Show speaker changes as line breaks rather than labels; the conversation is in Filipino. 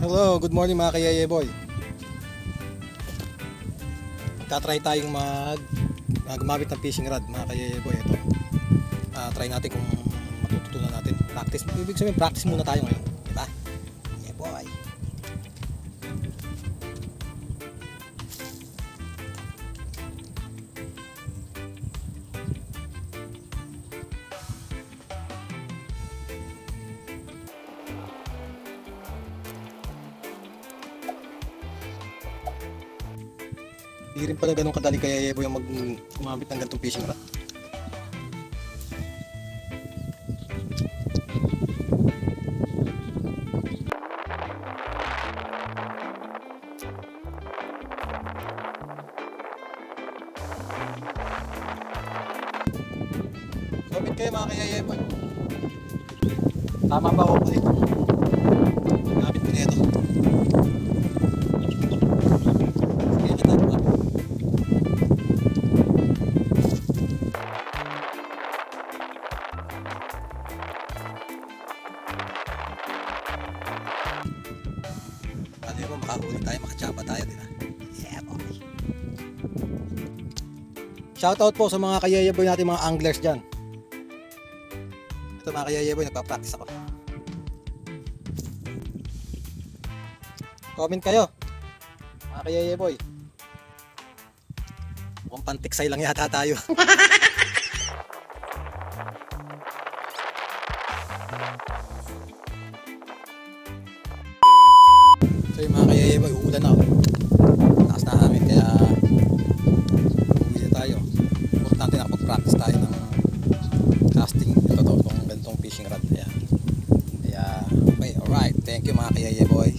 Hello, good morning mga kayeye boy. Magta-try tayong gumamit ng fishing rod mga kayeye boy. Ito. Try natin kung matututunan natin. Practice. Ibig sabihin, practice muna tayo ngayon. Diba? Yeah boy. Hindi rin pala ganun kadali kaya Yebo yung gumamit ng ganitong fishing rod. Comment kayo mga kaya Yebo. Tama ba ako ulit? Gamit ko nito. Ano yun, makahuli tayo, makachapa tayo, di ba? Yeah, boy. Shoutout po sa mga kayayeboy natin, mga anglers dyan. Ito mga kayayeboy, nagpa-practice ako. Comment kayo, mga kayayeboy. Mukhang pantiksay lang yata tayo. So yung mga kayayeboy, uulan na ako. Takas na hangin, kaya uwi na tayo. Importante na kapag-practice tayo ng casting. Ito to, itong ganitong fishing rod. Kaya okay, alright. Thank you mga kayayeboy.